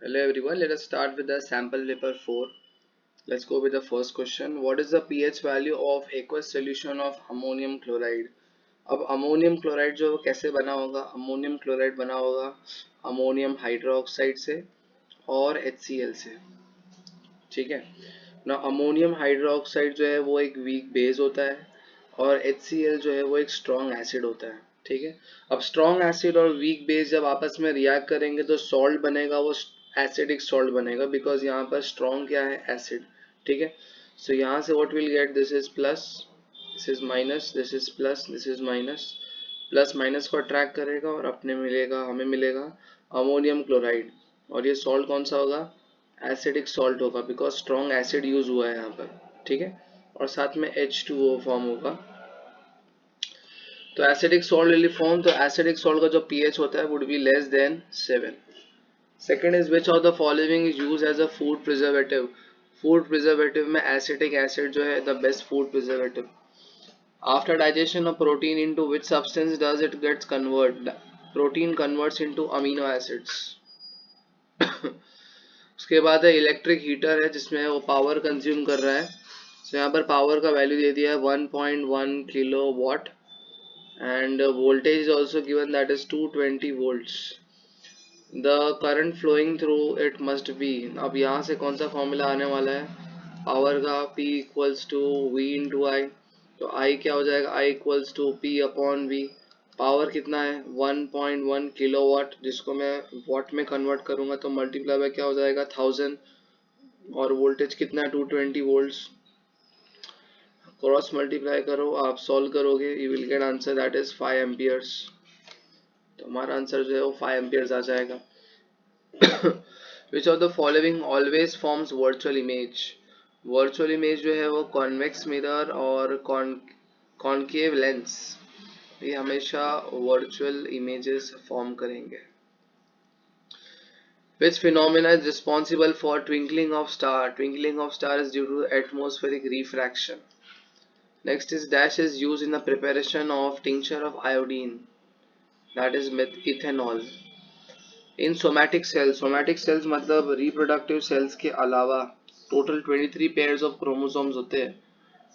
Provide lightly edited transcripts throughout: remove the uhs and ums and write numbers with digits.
Hello everyone, let us start with the sample paper 4. Let's go with the first question. What is the pH value of aqueous solution of ammonium chloride? अब ammonium chloride जो है वो कैसे बना होगा? Ammonium chloride बना होगा ammonium hydroxide से और HCl से, ठीक है ना। अमोनियम हाइड्रोक्साइड जो है वो एक वीक बेस होता है और HCl जो है वो एक स्ट्रॉन्ग एसिड होता है, ठीक है। अब स्ट्रॉन्ग एसिड और वीक बेस जब आपस में रिएक्ट करेंगे तो सॉल्ट बनेगा, वो एसिडिक सॉल्ट बनेगा, बिकॉज यहाँ पर स्ट्रॉन्ग क्या है? एसिड, ठीक है। सो यहाँ से what will get, this is plus, this is minus, this is plus, this is minus, plus minus को अट्रैक्ट करेगा और अपने मिलेगा, हमें मिलेगा अमोनियम क्लोराइड। और ये सॉल्ट कौन सा होगा? एसिडिक सॉल्ट होगा, बिकॉज स्ट्रॉन्ग एसिड यूज हुआ है यहाँ पर, ठीक है। और साथ में H2O फॉर्म होगा। तो एसिडिक सॉल्ट विल फॉर्म, तो एसिडिक सॉल्ट का जो पीएच होता है would be less than 7। Second is which of the following is use as a food preservative? Food preservative में एसिटिक एसिड जो है the best food preservative. After digestion of protein into which substance does it gets convert? Protein converts into amino acids. उसके बाद है electric heater है जिसमें वो power consume कर रहा है। तो यहाँ पर पावर का वैल्यू दे दिया है 1.1 kilo watt and voltage is also given, that is 220 volts. The current flowing through it must be, अब यहाँ से कौन सा फॉर्मूला आने वाला है पावर का? P equals to V into I. तो I क्या हो जाएगा? I equals to P upon V। Power कितना है? 1.1 किलो वाट, जिसको मैं वाट में कन्वर्ट करूंगा तो मल्टीप्लाई बाय क्या हो जाएगा? 1000। और वोल्टेज कितना है? 220 वोल्ट्स। क्रॉस मल्टीप्लाई करो, आप सॉल्व करोगे, you will get answer that is 5 amperes. तो हमारा आंसर जो है वो 5 एम्पियर्स आ जाएगा। विच of the following always forms virtual image? Virtual image जो है वो कॉन्वेक्स मिरर और कॉनकेव लेंस, ये हमेशा वर्चुअल इमेजेस फॉर्म करेंगे। Which phenomena is responsible for twinkling of star? Twinkling of star is due to atmospheric refraction. Next is dash is used in the preparation of tincture of iodine, that is ethanol. In somatic cells मतलब reproductive cells के अलावा total 23 pairs of chromosomes होते हैं,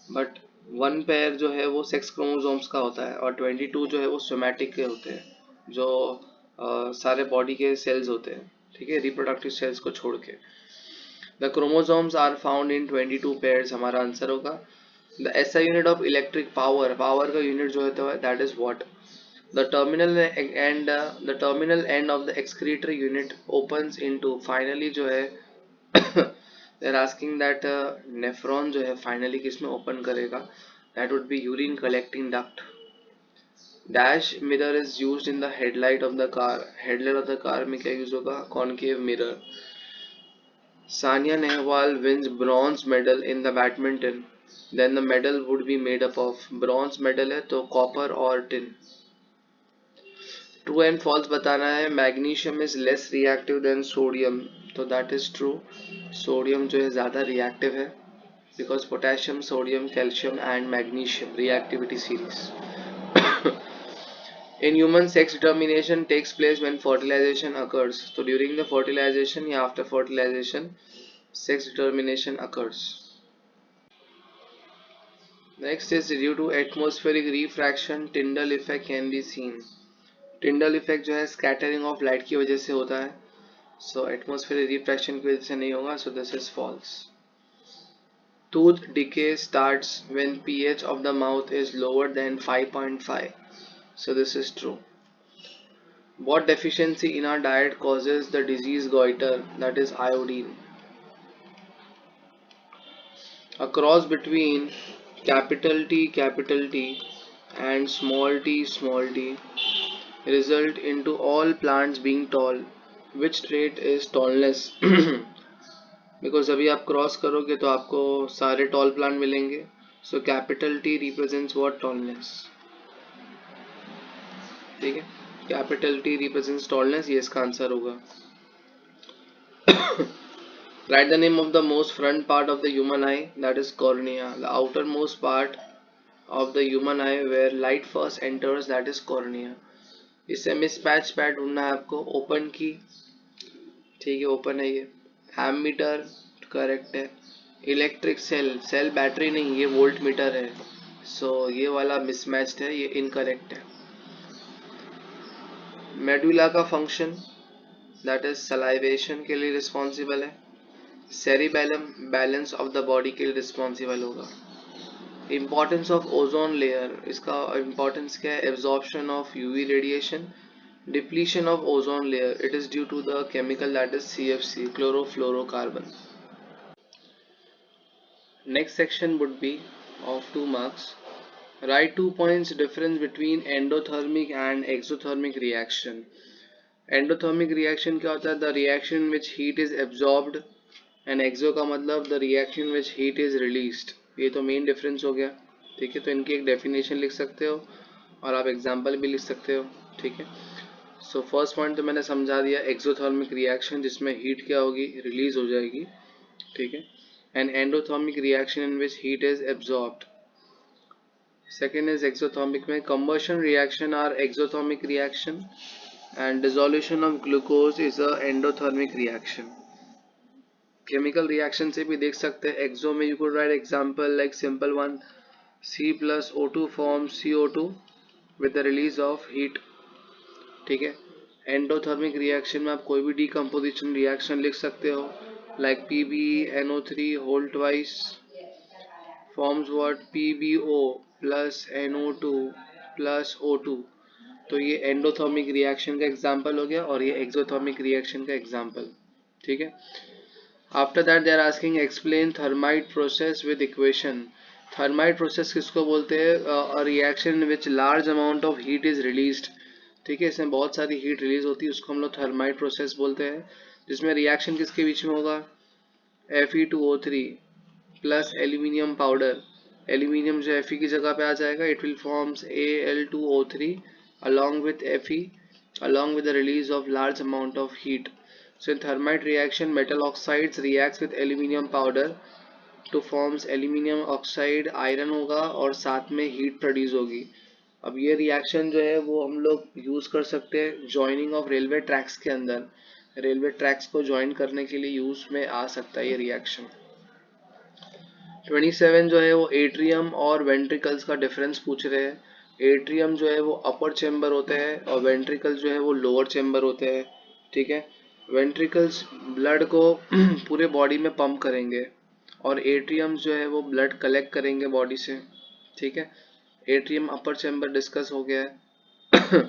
but one pair जो है वो sex chromosomes का होता है और 22 जो है वो सोमैटिक के होते हैं, जो सारे बॉडी के सेल्स होते हैं, ठीक है, रिप्रोडक्टिव सेल्स को छोड़ के। The chromosomes are found in 22 pairs, हमारा आंसर होगा। The SI unit of electric power, power का यूनिट जो होता है that is what? The terminal end of the excretory unit opens into, finally जो है they are asking that nephron जो है फाइनली किसमें ओपन करेगा? That would be urine collecting duct. Dash mirror is used in the headlight of the car, headlight of the car में क्या use होगा? Concave mirror. Sania Nehwal wins bronze medal in the badminton, then the medal would be made up of, bronze medal है तो copper और tin। True and false बताना है। Magnesium is less reactive than sodium, तो that is true। Sodium जो है ज़्यादा reactive है, because potassium, sodium, calcium and magnesium reactivity series। In human, sex determination takes place when fertilization occurs, तो during the fertilization या after fertilization sex determination occurs। Next is due to atmospheric refraction Tyndall effect can be seen। Tyndall effect जो है scattering of light की वजह से होता है, so atmospheric refraction की वजह से नहीं होगा, so this is false। Tooth decay starts when pH of the mouth is lower than 5.5, so this is true। What deficiency in our diet causes the disease goiter? That is iodine। A cross between capital T and small t result into all plants being tall. Which trait is tallness? Because अभी आप cross करोगे तो आपको सारे tall plant मिलेंगे, so capital T represents what? Tallness, ठीक है, capital T represents tallness, ये इसका आंसर होगा। Write the name of the most front part of the human eye, that is cornea, the outermost part of the human eye where light first enters, that is cornea। इससे mismatch pad ढूंढना है आपको। Open की ठीक है, open है ये। Ammeter correct है। इलेक्ट्रिक सेल, सेल बैटरी नहीं, ये वोल्ट मीटर है। सो ये वाला मिसमैच्ड है, ये इनकरेक्ट है। मेडुला का फंक्शन दैट इज सलाइवेशन के लिए रिस्पॉन्सिबल है। Cerebellum balance of the body के लिए रिस्पॉन्सिबल होगा। इम्पोर्टेंस ऑफ ओजोन लेयर, इसका इम्पोर्टेंस क्या है? Absorption of UV radiation, depletion of ozone layer, it is due to the chemical that is CFC, chlorofluorocarbon. Next section would be of 2 marks. Write 2 points difference between endothermic and exothermic reaction. Endothermic reaction क्या होता है? The reaction in which heat is absorbed, and exo का मतलब the reaction in which heat is released. ये तो main difference हो गया। ठीक है, तो इनकी एक डेफिनेशन लिख सकते हो और आप एग्जाम्पल भी लिख सकते हो। ठीक है, सो फर्स्ट पॉइंट तो मैंने समझा दिया, एक्सोथर्मिक रिएक्शन जिसमें हीट क्या होगी? रिलीज हो जाएगी। ठीक है, and endothermic reaction in which heat is absorbed. Second is exothermic में combustion reaction are exothermic reaction and dissolution of glucose is a endothermic reaction. Chemical reaction से भी देख सकते हैं। exo में you could write example like simple one, C plus O2 forms CO2 with the release of heat. ठीक है, endothermic reaction में आप कोई भी डिकम्पोजिशन रिएक्शन लिख सकते हो like PbNO3 whole twice forms what? PbO plus NO2 plus O2। तो ये एंडोथर्मिक रिएक्शन का एग्जाम्पल हो गया और ये एक्सोथर्मिक रिएक्शन का एग्जाम्पल। ठीक है, after that they are asking explain thermite process with equation. Thermite process किसको बोलते हैं? A reaction which large amount of heat is released. ठीक है, इसमें बहुत सारी हीट रिलीज होती है, उसको हम लोग थर्माइट प्रोसेस बोलते हैं, जिसमें रिएक्शन किसके बीच में होगा? Fe2O3 plus aluminium powder. Aluminium जो Fe की जगह पे आ जाएगा, it will forms Al2O3 along with Fe along with the release of large amount of heat. So in thermite reaction, metal oxides reacts with aluminium powder to forms aluminium oxide, iron होगा और साथ में heat produce होगी। अब ये reaction जो है वो हम लोग यूज कर सकते हैं जॉइनिंग ऑफ रेलवे ट्रैक्स के अंदर। रेलवे ट्रैक्स को ज्वाइन करने के लिए यूज में आ सकता है ये रिएक्शन। 27 जो है वो एट्रियम और वेंट्रिकल्स का डिफरेंस पूछ रहे हैं। एट्रियम जो है वो अपर चेम्बर होते हैं और वेंट्रिकल्स जो है वो लोअर चेम्बर होते हैं। ठीक है, वेंट्रिकल्स ब्लड को पूरे बॉडी में पंप करेंगे और एट्रियम जो है वो ब्लड कलेक्ट करेंगे बॉडी से। ठीक है, एट्रियम अपर चेम्बर डिस्कस हो गया है।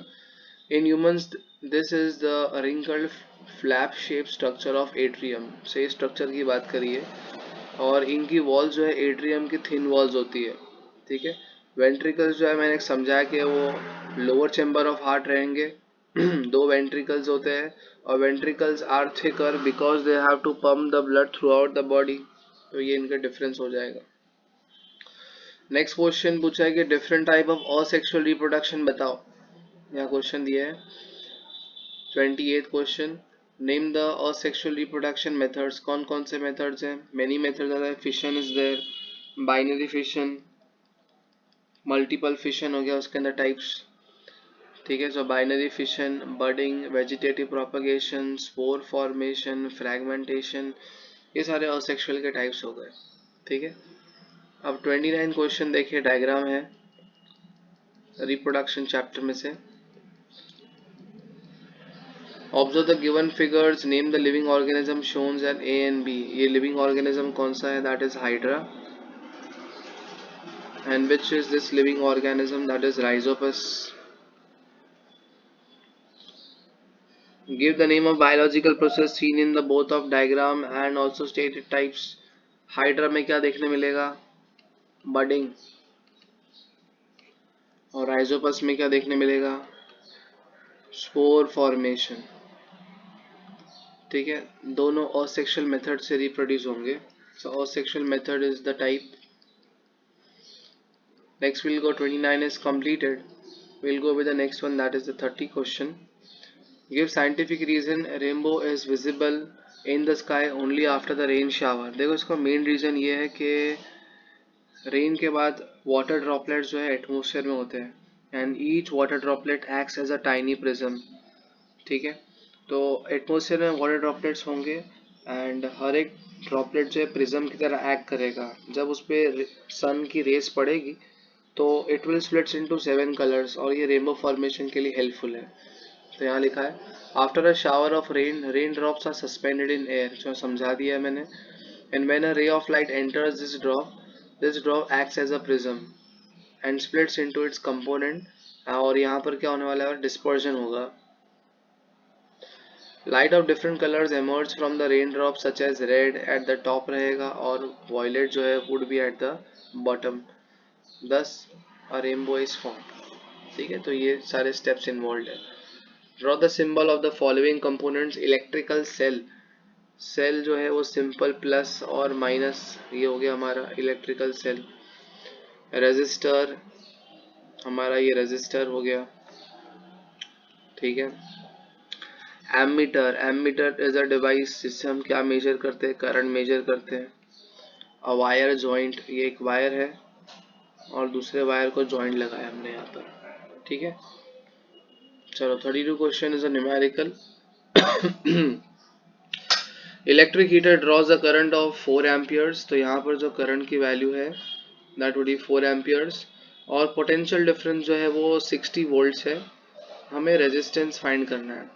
In humans this is the wrinkled flap shape structure of atrium, से स्ट्रक्चर की बात करिए और इनकी वॉल्स जो है एट्रियम की थिन वॉल्स होती है। ठीक है, वेंट्रिकल्स जो है मैंने समझाया कि वो लोअर चेम्बर ऑफ हार्ट रहेंगे। दो वेंट्रिकल्स होते हैं और ventricles are thicker because they have to pump the blood throughout the body. तो ये इनका डिफरेंस हो जाएगा। नेक्स्ट क्वेश्चन पूछा है कि different type of asexual reproduction बताओ। यहाँ क्वेश्चन दिया है 28th question, name the asexual reproduction methods. कौन कौन से मेथड्स हैं? Many methods are, fission is there, binary fission, multiple fission हो गया उसके अंदर टाइप्स। ठीक है, so binary fission, budding, vegetative propagation, spore formation, fragmentation, ये सारे असेक्सुअल के टाइप्स हो गए। ठीक है, अब 29 क्वेश्चन देखिए, डायग्राम है रिप्रोडक्शन चैप्टर में से। Observe the given figures, name the living organism shown at A and B. ये लिविंग ऑर्गेनिज्म कौन सा है? That is hydra. And which is this living organism? That is rhizopus. Give the name of biological process seen in the both of diagram and also stated types. Hydra में क्या देखने मिलेगा? Budding. और Rhizopus में क्या देखने मिलेगा? Spore formation. ठीक है, दोनों असेक्सुअल मेथड से रिप्रोड्यूस होंगे। So asexual method is the type. Next we'll go 29 is completed. We'll go with the next one, that is the 30 question. Give scientific reason rainbow is visible in the sky only after the rain shower. देखो इसका main reason ये है कि rain के बाद water droplets जो है atmosphere में होते हैं and each water droplet acts as a tiny prism. ठीक है, तो एटमॉस्फेयर में वाटर ड्रॉपलेट्स होंगे एंड हर एक ड्रॉपलेट जो है प्रिज्म की तरह एक्ट करेगा। जब उस पर सन की रेस पड़ेगी तो it will splits into 7 colours और ये रेनबो फॉर्मेशन के लिए हेल्पफुल है। तो यहाँ लिखा है after a shower of rain drops are suspended in air, जो समझा दिया है मैंने। And when a ray of light enters this drop acts as a prism and splits into its component. और यहाँ पर क्या होने वाला है, डिस्पर्जन होगा। Light of different colours emerge from the rain drop such as red at the top रहेगा और वॉयलेट जो है would be at the bottom, दस अ रेनबो इज फॉर्म। ठीक है, तो ये सारे स्टेप्स इन्वॉल्व है। Draw the symbol of the following components. Electrical cell, cell जो है वो सिंपल प्लस और माइनस, ये हो गया हमारा इलेक्ट्रिकल सेल। रेजिस्टर, हमारा ये रेजिस्टर हो गया। ठीक है, ammeter, ammeter is a device जिससे हम क्या मेजर करते हैं, करंट मेजर करते हैं। अ वायर जॉइंट, ये एक वायर है और दूसरे वायर को जॉइंट लगाया हमने यहाँ पर। ठीक है, चलो 32 question is a numerical. Electric heater draws a current of 4 amperes, तो यहाँ पर जो करंट की वैल्यू है दैट वुड बी 4 एम्पियर्स और पोटेंशियल डिफरेंस जो है वो 60 वोल्ट्स है। हमें रेजिस्टेंस फाइंड करना है।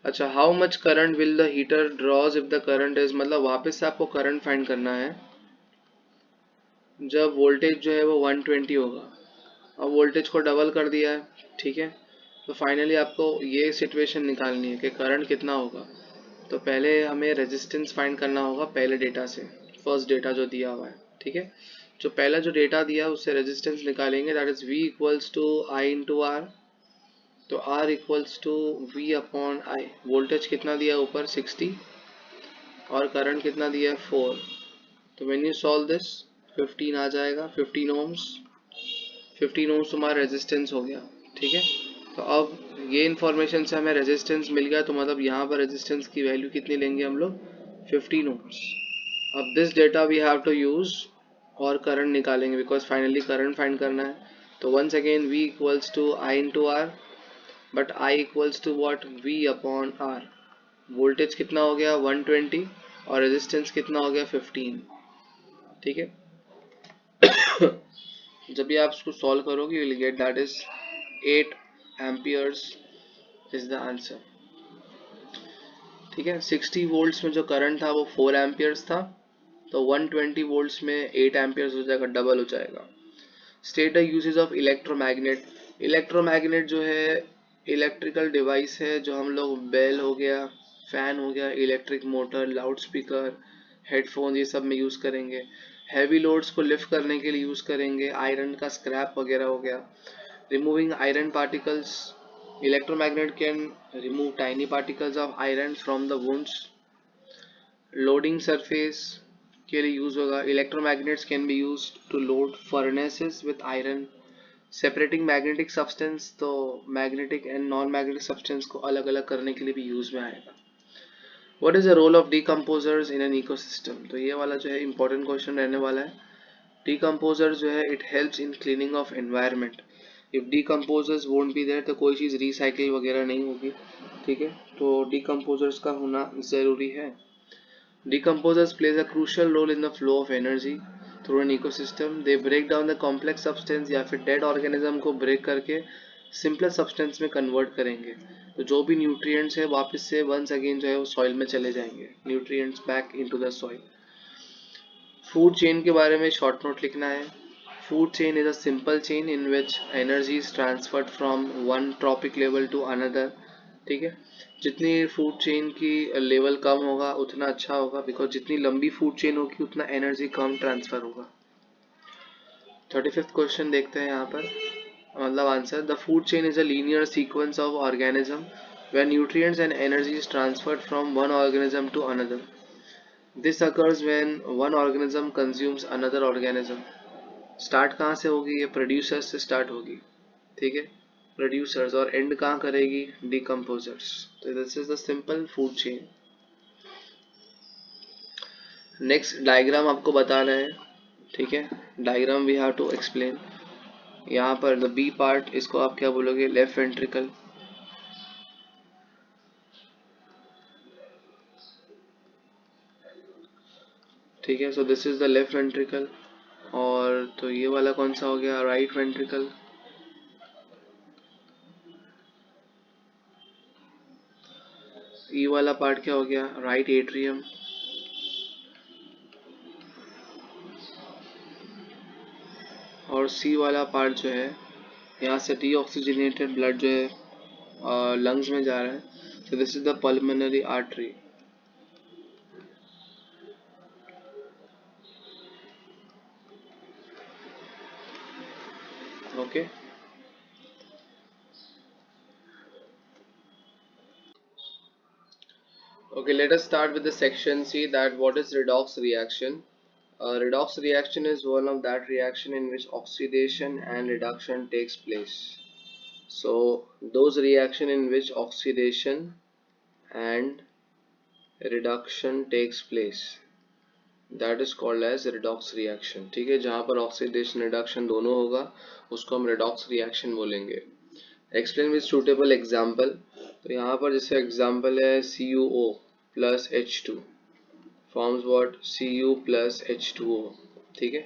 अच्छा, how much current will the heater draws if the current is, मतलब वापस से आपको करंट फाइंड करना है जब वोल्टेज जो है वो 120 होगा। अब वोल्टेज को डबल कर दिया है। ठीक है, तो फाइनली आपको ये सिचुएशन निकालनी है कि करंट कितना होगा। तो पहले हमें रेजिस्टेंस फाइंड करना होगा पहले डेटा से, फर्स्ट डेटा जो दिया हुआ है। ठीक है, जो पहला जो डेटा दिया है उससे रेजिस्टेंस निकालेंगे, that is V equals to I into R. तो R equals to V upon I। Voltage कितना दिया ऊपर 60 और करंट कितना दिया है 4। तो व्हेन यू सॉल्व दिस 15 आ जाएगा, 15 ओम्स। 15 ओम्स हमारा रेजिस्टेंस हो गया। ठीक है, तो अब ये इन्फॉर्मेशन से हमें रेजिस्टेंस मिल गया, तो मतलब यहाँ पर रेजिस्टेंस की वैल्यू कितनी लेंगे हम लोग, 15 ओम्स। अब this data we have to use और करंट निकालेंगे बिकॉज फाइनली करंट फाइंड करना है। तो once again V equals to I into R, but I equals to watt, V upon R. Voltage कितना हो गया 120 और रेजिस्टेंस कितना हो गया 15। ठीक है, जब भी आप इसको सॉल्व करोगे you will get that is 8 amperes is the answer. ठीक है, 60 वोल्ट्स में जो करंट था वो 4 एम्पियर्स था, तो 120 वोल्ट्स में 8 एम्पियर्स हो जाएगा, डबल हो जाएगा। State the uses of electromagnet. Electromagnet जो है इलेक्ट्रिकल डिवाइस है जो हम लोग बेल हो गया, फैन हो गया, electric motor, loud speaker, headphone, ये सब में यूज़ करेंगे। हैवी लोड्स को लिफ्ट करने के लिए यूज़ करेंगे। आयरन का स्क्रैप वगैरह हो गया, removing iron particles. Electromagnet can remove tiny particles of iron from the wounds. Loading surface के लिए यूज होगा। Electromagnets can be use to load furnaces with iron. Separating magnetic substance, तो magnetic and non magnetic substance को अलग अलग करने के लिए भी यूज में आएगा। What is the role of decomposers in an ecosystem, तो ये वाला जो है इंपॉर्टेंट क्वेश्चन रहने वाला है। डीकम्पोजर जो है it helps in cleaning of environment. If decomposers won't be there तो कोई चीज़ रिसाइकिल वगैरह नहीं होगी। ठीक है, तो डीकम्पोजर्स का होना ज़रूरी है। Decomposers plays a crucial role in the flow of energy through an ecosystem. They break down the complex substance या फिर dead organism को break करके simpler substance में convert करेंगे। तो जो भी nutrients है वापस से once again जो है वो soil में चले जाएंगे, nutrients back into the soil. Food chain के बारे में short note लिखना है। Food chain is a simple chain in which energy is transferred from one trophic level to another. ठीक है, जितनी फूड चेन की लेवल कम होगा उतना अच्छा होगा, बिकॉज जितनी लंबी फूड चेन होगी उतना एनर्जी कम ट्रांसफर होगा। 35th क्वेश्चन देखते हैं यहाँ पर, मतलब answer. The food chain is a linear sequence of organism where nutrients and energy is transferred from one organism to another. This occurs when one organism consumes another organism. Start कहाँ से होगी, ये producers से start होगी। ठीक है, producers, और and कहाँ करेगी, डिकम्पोजर्स। तो this is the simple food chain. Next diagram आपको बताना है। ठीक है, diagram we have to explain. यहाँ पर द बी पार्ट, इसको आप क्या बोलोगे, लेफ्ट वेंट्रिकल। ठीक है। So this is the left ventricle, और तो ये वाला कौन सा हो गया, राइट वेंट्रिकल। ई वाला पार्ट क्या हो गया, राइट एट्रियम। और सी वाला पार्ट जो है, यहाँ से डीऑक्सीजनेटेड ब्लड जो है लंग्स में जा रहा है। So this is the pulmonary artery. Okay. Okay, let us start with the section C, that what is redox reaction. Redox reaction is one of that reaction in which oxidation and reduction takes place. So those reaction in which oxidation and reduction takes place, that is called as redox reaction. ठीक है, जहाँ पर oxidation reduction दोनों होगा उसको हम redox reaction बोलेंगे. Explain with suitable example. तो यहाँ पर जैसे एग्जाम्पल है CuO plus H2 forms what, Cu plus H2O. ठीक है,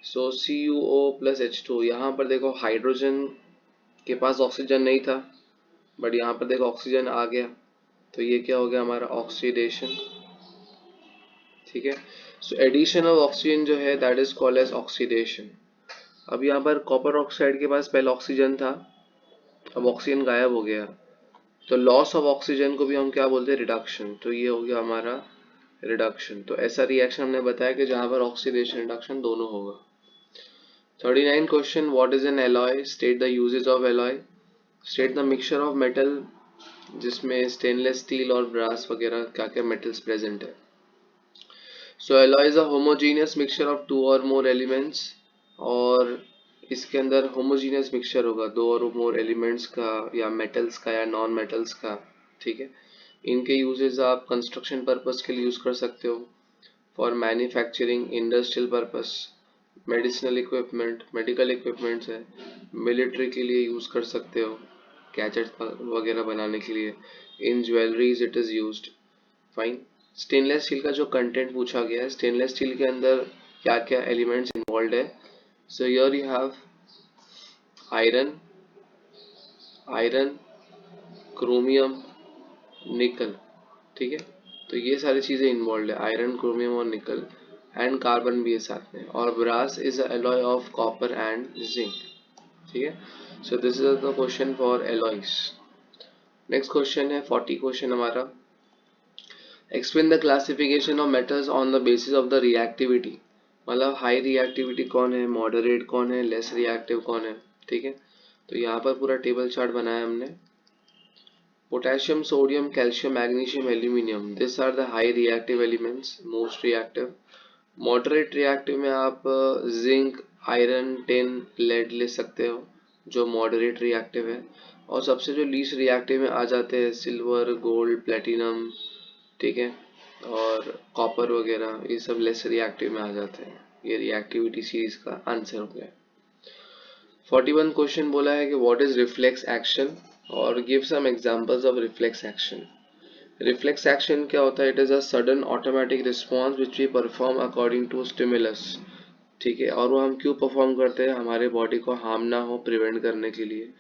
सो CuO plus H2O, यहाँ पर देखो हाइड्रोजन के पास ऑक्सीजन नहीं था, बट यहाँ पर देखो ऑक्सीजन आ गया, तो ये क्या हो गया हमारा, ऑक्सीडेशन. ठीक है, सो एडिशन ऑफ ऑक्सीजन जो है that is called as oxidation. अब यहाँ पर कॉपर ऑक्साइड के पास पहले ऑक्सीजन था, अब ऑक्सीजन गायब हो गया, तो लॉस ऑफ ऑक्सीजन को भी हम क्या बोलते हैं, रिडक्शन. तो ये हो गया हमारा रिडक्शन. तो ऐसा रिएक्शन हमने बताया कि जहां पर ऑक्सीडेशन रिडक्शन दोनों होगा. 39 question, what is an alloy, state the uses of alloy. State the mixture of metal, जिसमें स्टेनलेस स्टील और ब्रास वगैरह क्या क्या मेटल्स प्रेजेंट है. So alloy is a homogeneous mixture of two or more elements, और इसके अंदर homogeneous mixture होगा दो और मोर एलिमेंट्स का, या मेटल्स का, या नॉन मेटल्स का. ठीक है, इनके यूजेस आप कंस्ट्रक्शन पर्पस के लिए यूज कर सकते हो, for manufacturing, industrial purpose, medicinal equipment, medical equipments है, मिलिट्री के लिए यूज कर सकते हो, गैजेट वगैरह बनाने के लिए, in jewelleries it is used. Fine. Stainless steel का जो कंटेंट पूछा गया है, स्टेनलेस स्टील के अंदर क्या क्या एलिमेंट्स इन्वॉल्व है. So here you have iron, iron, chromium, निकल. ठीक है, तो ये सारी चीजें इन्वॉल्व है, आयरन, क्रोमियम और निकल, एंड कार्बन भी है साथ में. और brass is alloy of copper and zinc. ठीक है, so this is the question for alloys. Next question है 40 क्वेश्चन हमारा. Explain the classification of metals on the basis of the reactivity. मतलब हाई रिएक्टिविटी कौन है, मॉडरेट कौन है, less reactive कौन है. ठीक है, तो यहाँ पर पूरा टेबल चार्ट बनाया हमने. Potassium, sodium, calcium, magnesium, aluminium, this are the high reactive elements, most reactive. Moderate reactive में आप जिंक, आयरन, टिन, लेड ले सकते हो, जो मॉडरेट रिएक्टिव है. और सबसे जो लीस्ट रिएक्टिव में आ जाते हैं सिल्वर, गोल्ड, प्लेटिनम. ठीक है, और कॉपर वगैरह, ये सब लेस रिएक्टिव में आ जाते हैं. ये रिएक्टिविटी सीरीज का आंसर हो गया. 41 क्वेश्चन बोला है कि व्हाट इज रिफ्लेक्स एक्शन, और give some examples of reflex action. Reflex action क्या होता है, it is a sudden automatic response which we perform according to stimulus. ठीक है, और वो हम क्यों परफॉर्म करते हैं, हमारे बॉडी को हार्म ना हो, प्रिवेंट करने के लिए.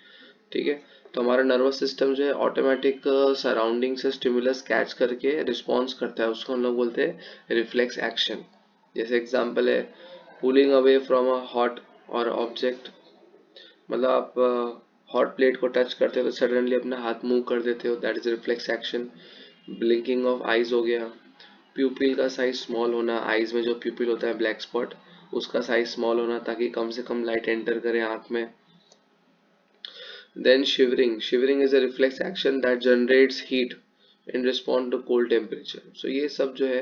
ठीक है, तो हमारा नर्वस सिस्टम जो है ऑटोमेटिक सराउंडिंग से स्टिमुलस कैच करके रिस्पॉन्स करता है, उसको हम लोग बोलते हैं रिफ्लेक्स एक्शन. जैसे एग्जांपल है pulling away from a hot और ऑब्जेक्ट, मतलब आप हॉट प्लेट को टच करते हो तो सडनली अपना हाथ मूव कर देते हो, that is reflex action. Blinking of eyes हो गया, प्यूपिल का साइज स्मॉल होना, आईज में जो प्यूपिल होता है ब्लैक स्पॉट, उसका साइज स्मॉल होना ताकि कम से कम लाइट एंटर करे आंख में. Then shivering, shivering is a reflex action that generates heat in respond to cold temperature. So ये सब जो है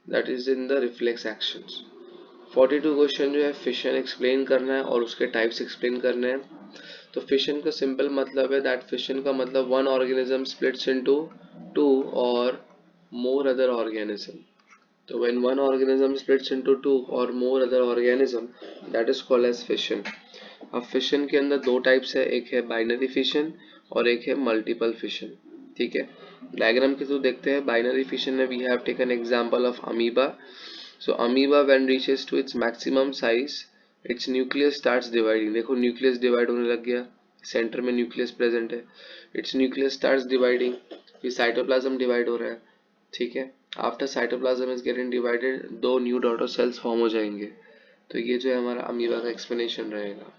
that is in the reflex actions. 42 question जो है फिशन एक्सप्लेन करना है और उसके टाइप्स एक्सप्लेन करने हैं. तो फिशन का सिंपल मतलब है दैट फिशन का मतलब one organism splits into two or more other organism. तो when one organism splits into two or more other organism, that is called as fission. अब फिशन के अंदर दो टाइप्स है, एक है बाइनरी फिशन और एक है मल्टीपल फिशन. ठीक है, डायग्राम के थ्रू देखते हैं. बाइनरी फिशन में we have taken example of amoeba. So amoeba when reaches to its maximum size its nucleus starts dividing, देखो न्यूक्लियस डिवाइड होने लग गया, सेंटर में न्यूक्लियस प्रेजेंट है, इट्स न्यूक्लियस स्टार्ट्स डिवाइडिंग, फिर साइटोप्लाज्म डिवाइड हो रहा है, ठीक है। After cytoplasm is getting divided, दो न्यू डॉटर सेल्स फॉर्म हो जाएंगे। तो ये जो है हमारा अमीबा का एक्सप्लेनेशन रहेगा।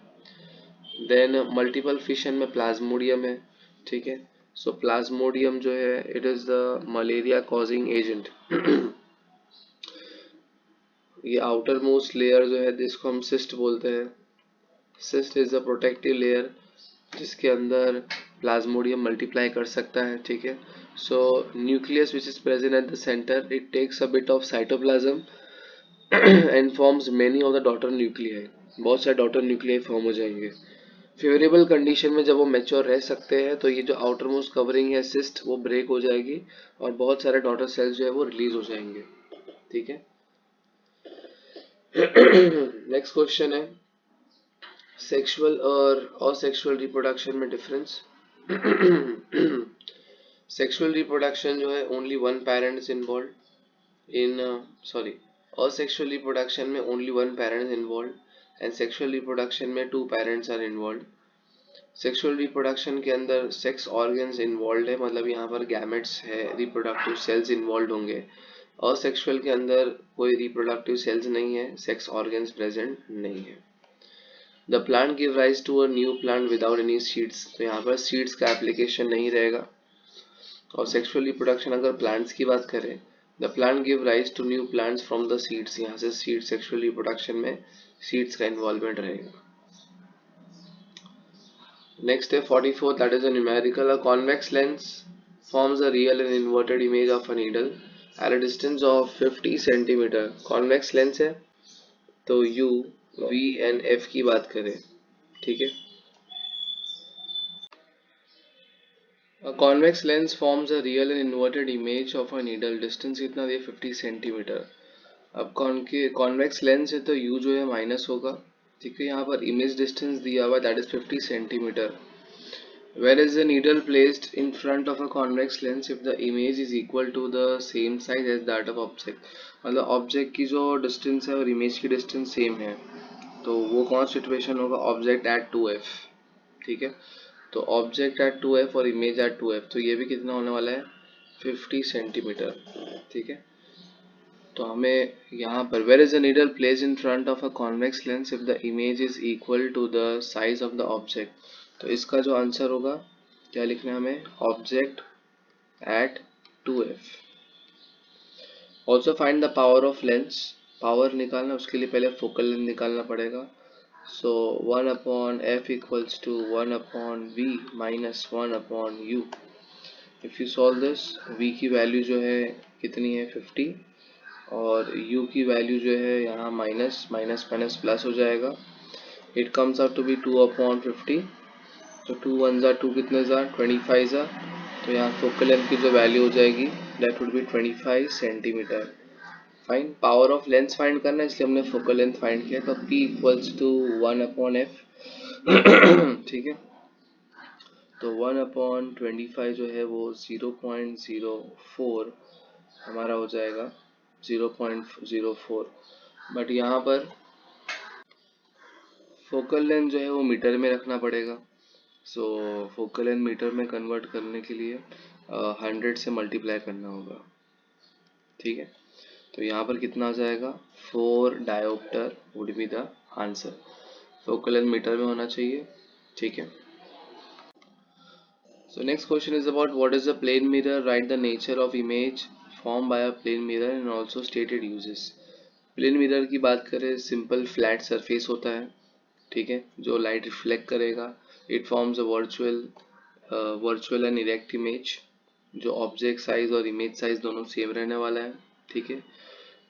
देन मल्टीपल फिशन में प्लाज्मोडियम है, ठीक है। सो प्लाज्मोडियम जो है it is the malaria causing agent. ये आउटर मोस्ट लेयर जो है जिसको हम सिस्ट बोलते हैं, cyst is the protective layer जिसके अंदर प्लाज्मोडियम मल्टीप्लाई कर सकता है, ठीक है। So nucleus which is present at the centre, it takes a bit of cytoplasm and forms many of the daughter nuclei, बहुत सारे डॉटर न्यूक्लियाई फॉर्म हो जाएंगे। फेवरेबल कंडीशन में जब वो मैच्योर रह सकते हैं तो ये जो आउटर मोस्ट कवरिंग है सिस्ट वो ब्रेक हो जाएगी और बहुत सारे डॉटर सेल्स जो है वो रिलीज हो जाएंगे, ठीक है। नेक्स्ट क्वेश्चन है सेक्सुअल और असेक्सुअल रिप्रोडक्शन में डिफरेंस। सेक्सुअल रिप्रोडक्शन जो है only one parent is involve in, sorry, asexual reproduction में only one parent is involve and sexual reproduction में two parents are involve. Sexual reproduction के अंदर sex organs involve है, मतलब यहाँ पर गैमेट्स है, रिप्रोडक्टिव सेल्स इन्वॉल्व होंगे। असेक्सुअल के अंदर कोई रिप्रोडक्टिव सेल्स नहीं है, सेक्स ऑर्गन्स प्रेजेंट नहीं है। The plant give rise to a new plant without any seeds, तो यहाँ पर सीड्स का एप्लीकेशन नहीं रहेगा। और सेक्सुअल रिप्रोडक्शन अगर प्लांट्स की बात करें, the plant give rise to new plants from the seeds, यहाँ से सीड सेक्सुअल रिप्रोडक्शन में सीड्स का इन्वॉल्वमेंट रहेगा। Next है 44, that is a numerical. A convex lens forms a real and inverted image of a needle at a distance of 50 centimeter. Convex lens है तो U, V and F की बात करें, ठीक है। A convex lens forms a real and inverted image of a needle. Distance कितना दिया 50 centimetre. अब कॉन्वेक्स लेंस है तो U जो है माइनस होगा, ठीक है। यहाँ पर इमेज डिस्टेंस दिया हुआ that is 50 centimetre. Where is the needle placed in front of a convex lens if the image is equal to the same size as that of object, मतलब ऑब्जेक्ट की जो डिस्टेंस है और image की distance same है, तो वो कौन सिचुएशन होगा, ऑब्जेक्ट एट 2f, ठीक है। तो ऑब्जेक्ट एट 2f और इमेज एट 2f, तो ये भी कितना होने वाला है 50 सेंटीमीटर, ठीक है। तो हमें यहाँ पर where is the needle place in front of a convex lens if the image is equal to the size of the object, तो इसका जो आंसर होगा क्या लिखना है हमें, object at 2f। Also find the power of lens, power निकालना उसके लिए पहले फोकल लेंथ निकालना पड़ेगा। So 1/f equals to 1/v minus 1/u। If you solve this, v की वैल्यू जो है कितनी है 50 और u की वैल्यू जो है यहाँ माइनस माइनस माइनस प्लस हो जाएगा, it comes out to be 2/50। तो 2 1 ज़ा 2 कितने ज़ा 25 ज़ा, तो यहाँ फोकल लेंथ की जो वैल्यू हो जाएगी that would B 25 centimetre. Fine, power of lens find करना है इसलिए हमने फोकल लेंथ फाइंड किया, तो P इक्वल्स टू 1/f, ठीक है। तो 1/25 जो है वो 0.04 हमारा हो जाएगा 0.04, बट यहाँ पर फोकल लेंथ जो है वो मीटर में रखना पड़ेगा। सो फोकल लेंथ मीटर में कन्वर्ट करने के लिए 100 से मल्टीप्लाई करना होगा, ठीक है। तो यहाँ पर कितना आ जाएगा 4 dioptre would be the answer. Focal length metre में होना चाहिए, ठीक है। So next question is about what is a plane mirror, write the nature of image formed by a plane mirror and also stated uses। Plane mirror की बात करें, simple flat surface होता है, ठीक है, जो लाइट रिफ्लेक्ट करेगा। It forms a virtual and erect image, जो ऑब्जेक्ट साइज और इमेज साइज दोनों सेम रहने वाला है, ठीक है।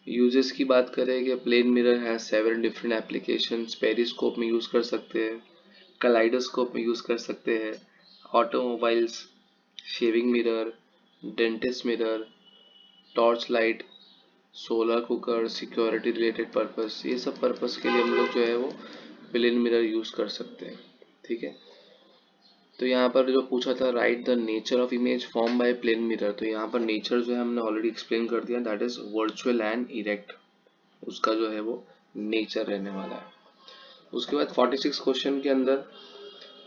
यूजेस की बात करें कि plane mirror has seven different applications, periscope में यूज़ कर सकते हैं, कलाइडोस्कोप में यूज़ कर सकते हैं, automobiles, shaving mirror, dentist mirror, torch light, solar cooker, security related purpose, ये सब पर्पस के लिए हम लोग जो है वो प्लेन मिरर यूज़ कर सकते हैं, ठीक है। तो यहाँ पर जो पूछा था write the nature of image form by plane mirror, तो यहाँ पर नेचर जो है हमने ऑलरेडी एक्सप्लेन कर दिया, that is virtual and erect. उसका जो है वो नेचर रहने वाला है। उसके बाद 46 क्वेश्चन के अंदर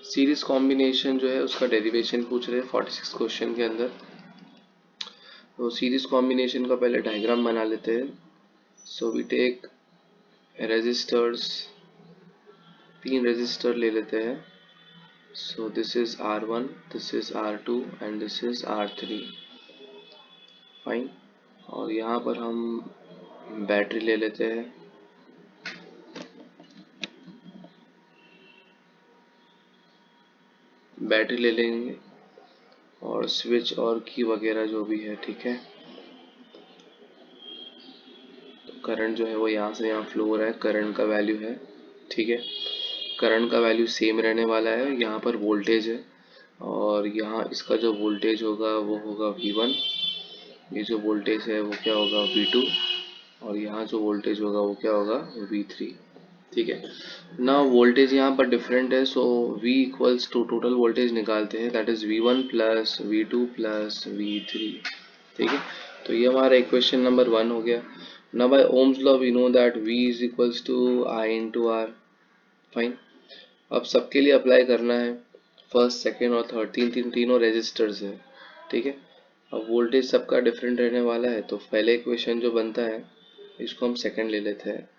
सीरीज कॉम्बिनेशन जो है उसका डेरिवेशन पूछ रहे हैं 46 क्वेश्चन के अंदर। तो सीरीज कॉम्बिनेशन का पहले डायग्राम बना लेते हैं। So we take resistors, 3 resistor ले लेते हैं। So this is R1, this is R2 and this is R3। Fine. और यहाँ पर हम बैटरी ले लेते हैं। बैटरी ले लेंगे और स्विच और की वगैरह जो भी है, ठीक है। तो करंट जो है वो यहाँ से यहाँ फ्लो हो रहा है, करंट का वैल्यू है, ठीक है। करंट का वैल्यू सेम रहने वाला है। यहाँ पर वोल्टेज है और यहाँ इसका जो वोल्टेज होगा वो होगा V1, ये जो वोल्टेज है वो क्या होगा V2, और यहाँ जो वोल्टेज होगा वो क्या होगा V3, ठीक है ना। वोल्टेज यहाँ पर डिफरेंट है, so V equals to total voltage निकालते हैं, that is V1 plus V2 plus V3, ठीक है। तो ये हमारा इक्वेशन नंबर 1 हो गया। ना by ohm's law we know that V is equals to I into R। Fine. अब सबके लिए अप्लाई करना है, फर्स्ट सेकेंड और थर्ड, तीनों रेजिस्टर्स है, ठीक है। अब वोल्टेज सबका डिफरेंट रहने वाला है, तो पहले इक्वेशन जो बनता है इसको हम सेकंड ले लेते हैं।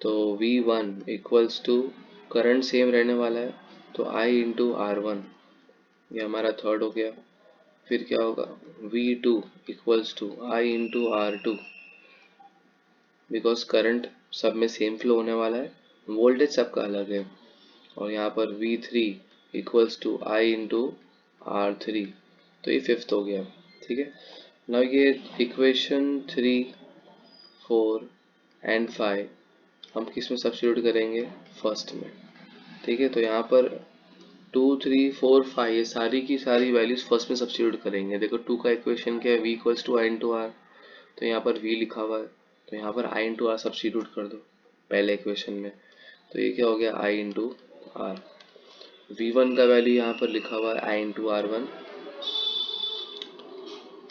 तो V1 equals to, current same रहने वाला है तो I इंटू R1, ये हमारा थर्ड हो गया। फिर क्या होगा V2 equals to I into R2, because current सब में सेम फ्लो होने वाला है, वोल्टेज सबका अलग है। और यहाँ पर V3 equals to I into R3, तो ये फिफ्थ हो गया, ठीक है। नाउ ये इक्वेशन 3, 4 एंड 5 हम किस में सब्स्टिट्यूट करेंगे, फर्स्ट में, ठीक है। तो यहाँ पर 2, 3, 4, 5 ये सारी की सारी वैल्यूज फर्स्ट में सब्स्टिट्यूट करेंगे। देखो 2 का इक्वेशन क्या है, V equals to I into R, तो यहाँ पर V लिखा हुआ है, तो यहाँ पर I इंटू आर सब्स्टिट्यूट कर दो पहले इक्वेशन में, तो ये क्या हो गया I इंटू आर। V1 का वैल्यू यहाँ पर लिखा हुआ है I इंटू R1,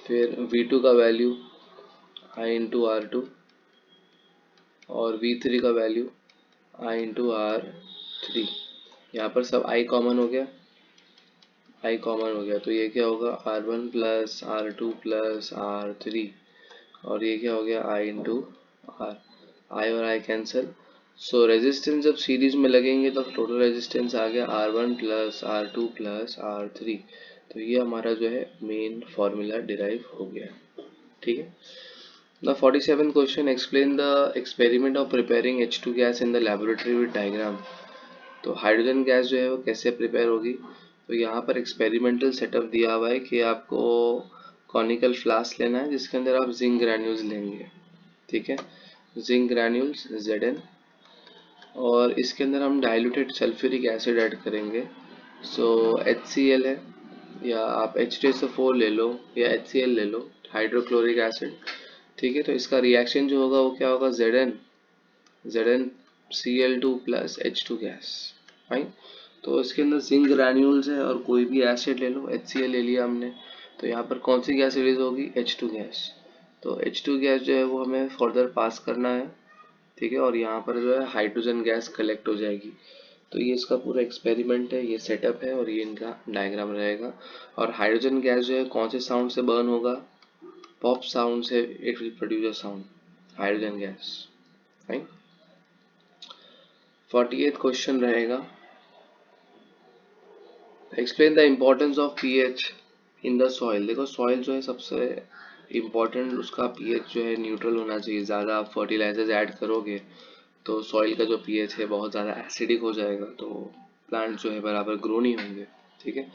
फिर V2 का वैल्यू I इंटू R2 और V3 का वैल्यू I इंटू R3। यहाँ पर सब I कॉमन हो गया, I कॉमन हो गया, तो ये क्या होगा R1 plus R2 plus R3, और ये क्या हो गया I इंटू R। I और I कैंसिल, सो रेजिस्टेंस जब सीरीज में लगेंगे तो टोटल रेजिस्टेंस आ गया R1 plus R2 plus R3। तो ये हमारा जो है मेन फॉर्मूला डिराइव हो गया, ठीक है। The 47th question, explain the experiment of preparing H2 gas in the laboratory with diagram। तो हाइड्रोजन गैस जो है वो कैसे प्रिपेयर होगी, तो यहाँ पर एक्सपेरिमेंटल सेटअप दिया हुआ है कि आपको कॉनिकल फ्लास्क लेना है जिसके अंदर आप जिंक ग्रैन्यूल्स लेंगे, ठीक है, जिंक ग्रैन्यूल्स Zn, और इसके अंदर हम डाइल्यूटेड सल्फ्यूरिक एसिड ऐड करेंगे। सो HCl है, या आप H2SO4 ले लो या HCl ले लो, हाइड्रोक्लोरिक एसिड, ठीक है। तो इसका रिएक्शन जो होगा वो क्या होगा ZnCl2 plus H2 gas. Fine. तो इसके अंदर जिंक ग्रैन्यूल्स है और कोई भी एसिड ले लो, HCl ले लिया हमने, तो यहाँ पर कौन सी गैस रिलीज होगी, H2 गैस। तो H2 गैस जो है वो हमें फर्दर पास करना है, ठीक है, और यहाँ पर जो है हाइड्रोजन गैस कलेक्ट हो जाएगी। तो ये इसका पूरा एक्सपेरिमेंट है, ये सेटअप है और ये इनका डायग्राम रहेगा। और हाइड्रोजन गैस जो है कौन से साउंड से बर्न होगा, पॉप साउंड से it will produce a sound, hydrogen gas. Fine. 48th question रहेगा, explain the importance of pH in the soil. देखो सॉइल जो है सबसे इम्पोर्टेंट, उसका पीएच जो है न्यूट्रल होना चाहिए। ज़्यादा आप फर्टिलाइजर्स ऐड करोगे तो सॉइल का जो पीएच है बहुत ज़्यादा एसिडिक हो जाएगा, तो प्लांट जो है बराबर ग्रो नहीं होंगे, ठीक है।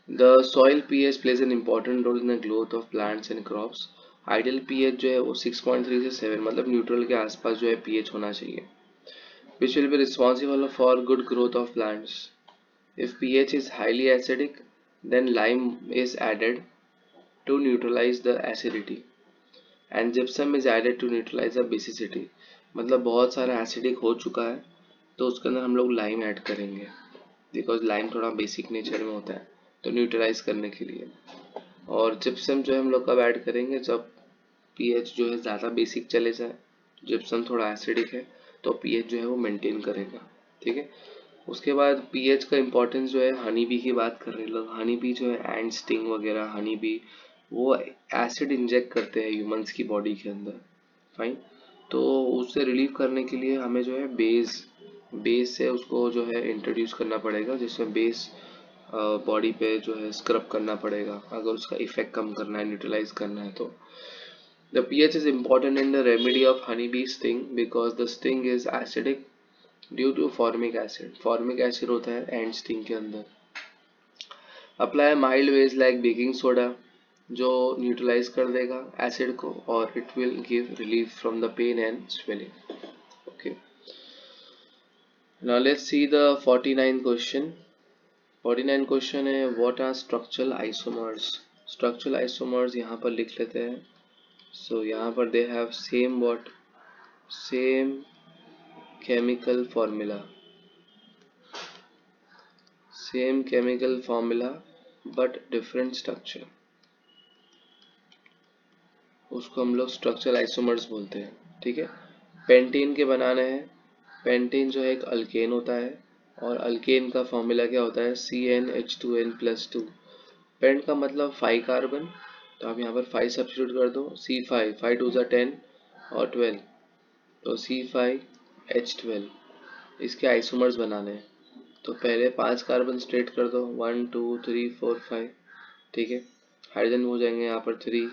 The soil pH plays an important role in the growth of plants and crops. Ideal pH जो है वो 6.3 से 7, मतलब न्यूट्रल के आसपास जो है पीएच होना चाहिए, which will be responsible for good growth of plants. If pH is highly acidic, then lime is added to neutralize the acidity and gypsum is added to neutralize the basicity। मतलब बहुत सारा acidic हो चुका है तो उसके अंदर हम लोग लाइम ऐड करेंगे, बिकॉज लाइम थोड़ा बेसिक नेचर में होता है तो न्यूट्रलाइज करने के लिए। और जिप्सम जो है हम लोग कब ऐड करेंगे, जब पीएच जो है ज़्यादा बेसिक चले जाए जिप्सम थोड़ा एसिडिक है तो पीएच जो है वो मेंटेन करेगा, ठीक है। उसके बाद पीएच का इम्पोर्टेंस जो है, हनी बी की बात कर रहे हैं लोग, हनी बी जो है एंड स्टिंग वगैरह, हनी बी वो एसिड इंजेक्ट करते हैं ह्यूमंस की बॉडी के अंदर, फाइन। तो उससे रिलीव करने के लिए हमें जो है बेस बेस से उसको जो है इंट्रोड्यूस करना पड़ेगा, जिसमें बेस बॉडी पे जो है स्क्रब करना पड़ेगा अगर उसका इफेक्ट कम करना है, न्यूट्रलाइज करना है तो। The pH is important in the remedy of honeybee sting because the sting is acidic due to formic acid. Formic acid होता है एंड स्टिंग के अंदर। Apply mild base like baking soda जो न्यूट्रलाइज कर देगा एसिड को और it will give relief from the pain and swelling. Okay, now let's see the 49 question. 49 question है what are structural isomers. Structural isomers यहाँ पर लिख लेते हैं। सो यहाँ पर they have same what, same chemical formula, same chemical formula but different structure, उसको हम लोग स्ट्रक्चरल आइसोमर्स बोलते हैं, ठीक है। पेंटीन के बनाने हैं, पेंटीन जो है एक अल्केन होता है और अल्केन का फॉर्मूला क्या होता है, CnH2n+2। पेंट का मतलब 5 कार्बन, तो आप यहाँ पर 5 सब्स्टिट्यूट कर दो, C5, 5 2 10 और 12, तो C5H12। इसके आइसोमर्स बनाने हैं तो पहले 5 कार्बन स्ट्रेट कर दो, 1 2 3 4 5, ठीक है। हाइड्रोजन हो जाएंगे यहाँ पर 3,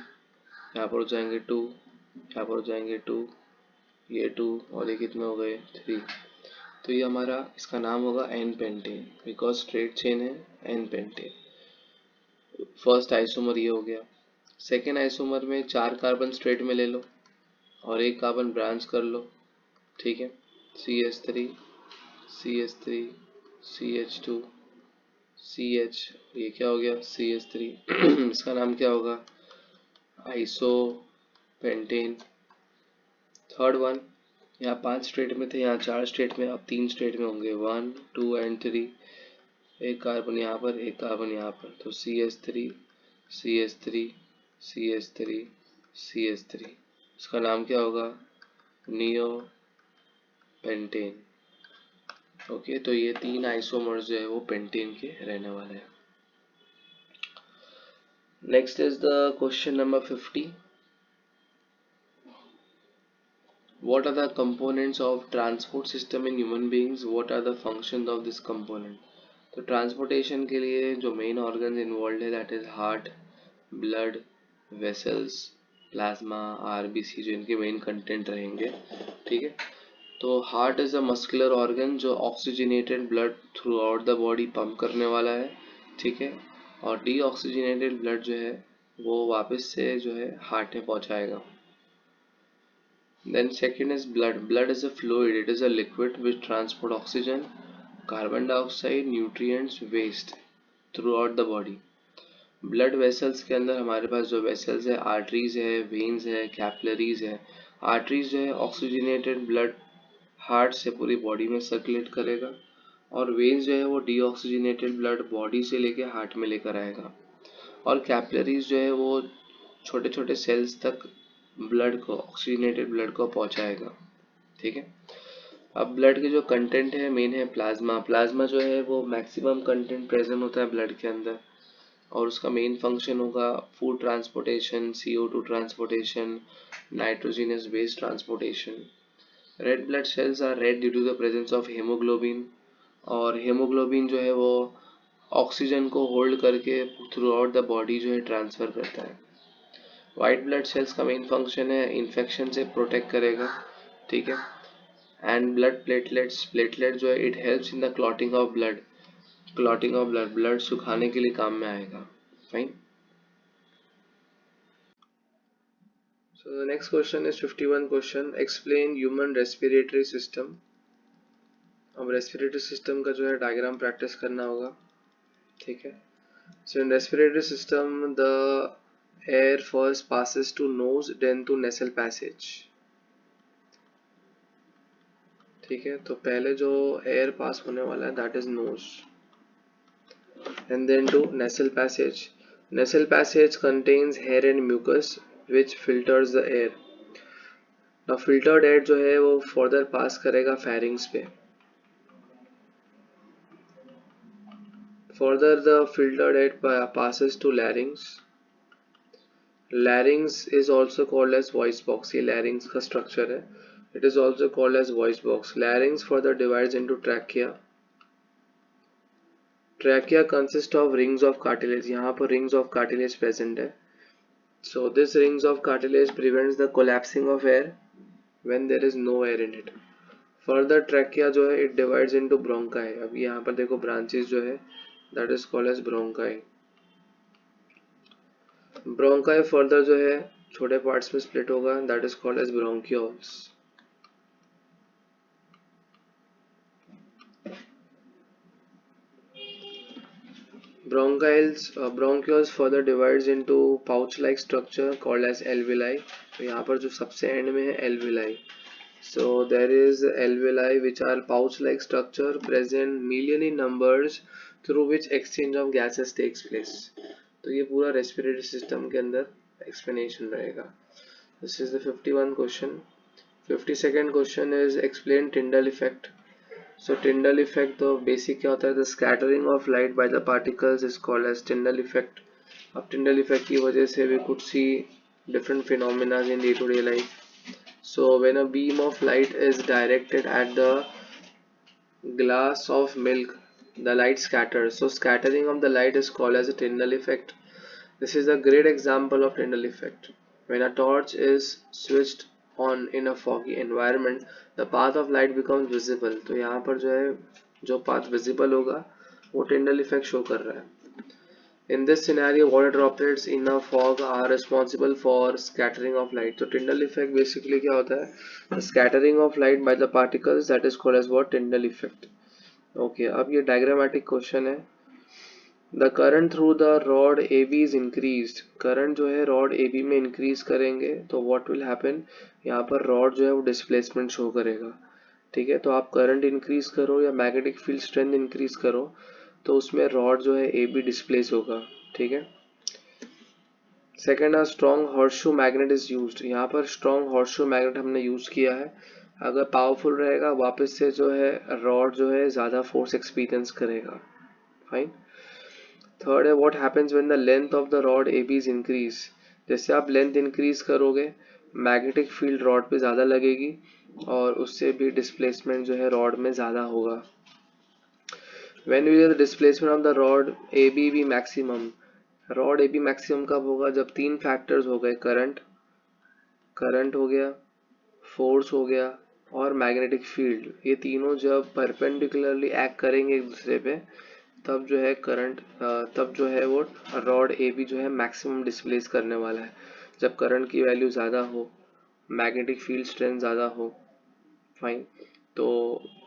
यहाँ पर हो जाएंगे 2, यहाँ पर हो जाएंगे 2, ये 2 और ये कितने हो गए 3। तो ये हमारा इसका नाम होगा n pentane, because straight chain है एन पेंटेन। फर्स्ट आइसोमर ये हो गया। सेकेंड आइसोमर में 4 कार्बन स्ट्रेट में ले लो और एक कार्बन ब्रांच कर लो, ठीक है। CH3 CH3 CH2 CH, ये क्या हो गया CH3 इसका नाम क्या होगा आइसोपेंटेन। थर्ड वन, यहाँ 5 स्टेट में थे, यहाँ 4 स्टेट में, अब 3 स्टेट में होंगे, 1 2 एंड 3। एक कार्बन यहाँ पर, एक कार्बन यहाँ पर, तो CH3 CH3 CH3 CH3, इसका नाम क्या होगा नियो पेंटेन। ओके, तो ये 3 आइसोमर्स जो है वो पेंटेन के रहने वाले हैं। Next is the question number 50। What are the components of transport system in human beings? What are the functions of this component? तो ट्रांसपोर्टेशन के लिए जो मेन ऑर्गन इन्वॉल्व है that is heart, blood vessels, plasma, RBC जो इनके main content रहेंगे, ठीक है। तो heart is a muscular organ जो oxygenated blood throughout the body pump करने वाला है, ठीक है। और डीऑक्सीजनेटेड ब्लड जो है वो वापस से जो है हार्ट में पहुंचाएगा। Then second is blood. Blood is a fluid. It is a liquid which transport oxygen, carbon dioxide, nutrients, waste throughout the body. Blood vessels के अंदर हमारे पास जो वेसल्स है, आर्टरीज है, वेन्स है, कैपिलरीज है। आर्टरीज जो है ऑक्सीजनेटेड ब्लड हार्ट से पूरी बॉडी में सर्कुलेट करेगा और वेन्स जो है वो डीऑक्सीजनेटेड ब्लड बॉडी से लेके हार्ट में लेकर आएगा और कैपिलरीज जो है वो छोटे छोटे सेल्स तक ब्लड को, ऑक्सीजनेटेड ब्लड को पहुंचाएगा, ठीक है। अब ब्लड के जो कंटेंट है मेन है प्लाज्मा। प्लाज्मा जो है वो मैक्सिमम कंटेंट प्रेजेंट होता है ब्लड के अंदर और उसका मेन फंक्शन होगा food transportation, CO2 transportation, nitrogenous waste transportation. Red blood cells are red due to the presence of haemoglobin और हेमोग्लोबिन जो है वो ऑक्सीजन को होल्ड करके थ्रू आउट द बॉडी जो है ट्रांसफर करता है। वाइट ब्लड सेल्स का मेन फंक्शन है इन्फेक्शन से प्रोटेक्ट करेगा, ठीक है। एंड ब्लड प्लेटलेट्स, प्लेटलेट जो है it helps in the clotting of blood, clotting of blood, blood सुखाने के लिए काम में आएगा, fine. So the next question is 51 question, explain human respiratory system. अब रेस्पिरेटरी सिस्टम का जो है डायग्राम प्रैक्टिस करना होगा, ठीक है। सो इन respiratory system the air first passes to nose then to nasal passage, ठीक है। तो पहले जो एयर पास होने वाला है that is nose and then to nasal passage. Nasal passage contains hair and mucus which filters the air. अब filtered air जो है वो फर्दर पास करेगा फेरिंग्स पे. Further the filtered air passes to larynx. Larynx is also called as voice box. ये larynx का structure है. It is also called as voice box. Larynx further divides into trachea. Trachea consists of rings of cartilage. यहाँ पर rings of cartilage present है. So this rings of cartilage prevents the collapsing of air when there is no air in it. Further trachea जो है it divides into bronchi. अब यहाँ पर देखो branches जो है that is called as bronchi. Bronchi further जो है छोटे parts में split होगा that is called as bronchioles. Bronchioles further divides into pouch-like structure called as alveoli. तो यहाँ पर जो सबसे end में है alveoli. So there is alveoli which are pouch-like structure present million in numbers through which exchange of gases takes place. तो ये पूरा respiratory system के अंदर explanation रहेगा. This is the 51 question. 52nd question is explain Tyndall effect. So Tyndall effect तो basic क्या होता है? The scattering of light by the particles is called as Tyndall effect. अब Tyndall effect की वजह से we could see different phenomena in day-to-day life. So when a beam of light is directed at the glass of milk, the light scatters. So scattering of the light is called as a Tyndall effect. This is a great example of Tyndall effect. When a torch is switched on in a foggy environment, the path of light becomes visible. तो यहाँ पर जो है जो path visible होगा वो Tyndall effect show कर रहा है. In this scenario, water droplets in a fog are responsible for scattering of light. तो Tyndall effect basically क्या होता है? The scattering of light by the particles, that is called as what? Tyndall effect. Okay, अब ये diagrammatic question है. The current through the rod AB is increased. Current जो है rod AB में increase करेंगे तो what will happen? यहाँ पर rod जो है वो displacement show करेगा. ठीक है, तो आप करंट इंक्रीज करो या मैग्नेटिक फील्ड स्ट्रेंथ इंक्रीज करो तो उसमें रॉड जो है ए बी डिस्प्लेस होगा. ठीक है. सेकेंड है strong horseshoe magnet is used. यहाँ पर स्ट्रॉन्ग हॉर्सशू मैग्नेट हमने यूज किया है. अगर पावरफुल रहेगा वापस से जो है रॉड जो है ज़्यादा फोर्स एक्सपीरियंस करेगा. फाइन. थर्ड है what happens when the length of the rod A B is increase. जैसे आप लेंथ इंक्रीज करोगे मैग्नेटिक फील्ड रॉड पे ज़्यादा लगेगी और उससे भी डिस्प्लेसमेंट जो है रॉड में ज़्यादा होगा. When will the displacement of the rod AB be maximum? Rod AB maximum कब होगा? जब तीन फैक्टर्स हो गए, करंट हो गया, फोर्स हो गया और मैग्नेटिक फील्ड. ये तीनों जब परपेंडिकुलरली एक्ट करेंगे एक दूसरे पे तब जो है तब जो है वो रॉड AB जो है मैक्सिमम डिस्प्लेस करने वाला है. जब करंट की वैल्यू ज़्यादा हो, मैग्नेटिक फील्ड स्ट्रेंथ ज़्यादा हो. फाइन. तो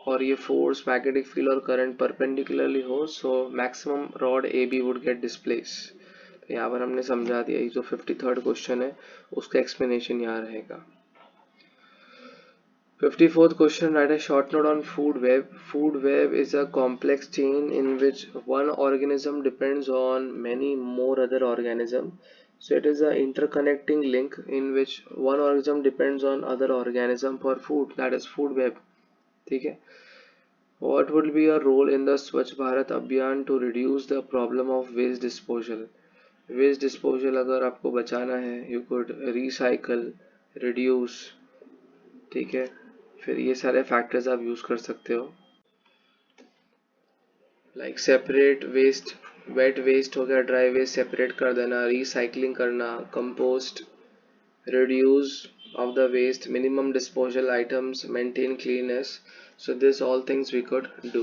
और ये फोर्स मैग्नेटिक फील्ड और करंट परपेंडिकुलरली हो so maximum rod A B would get displace. तो यहाँ पर हमने समझा दिया. ये जो 53rd क्वेश्चन है उसका एक्सप्लेनेशन यहाँ रहेगा. 54th question, write a short note on food web. Food web is a complex chain in which one organism depends on many more other organisms. So it is a interconnecting link in which one organism depends on other organism for food, that is food web. ठीक है. What would be your role in the Swachh Bharat Abhiyan to reduce the problem of waste disposal? Waste disposal अगर आपको बचाना है you could recycle, reduce. ठीक है. फिर ये सारे फैक्टर्स आप यूज कर सकते हो. Like separate waste, wet waste हो गया, ड्राई वेस्ट सेपरेट कर देना, रिसाइकलिंग करना, compost, reduce of the waste, minimum disposal items, maintain cleanliness. So this all things we could do.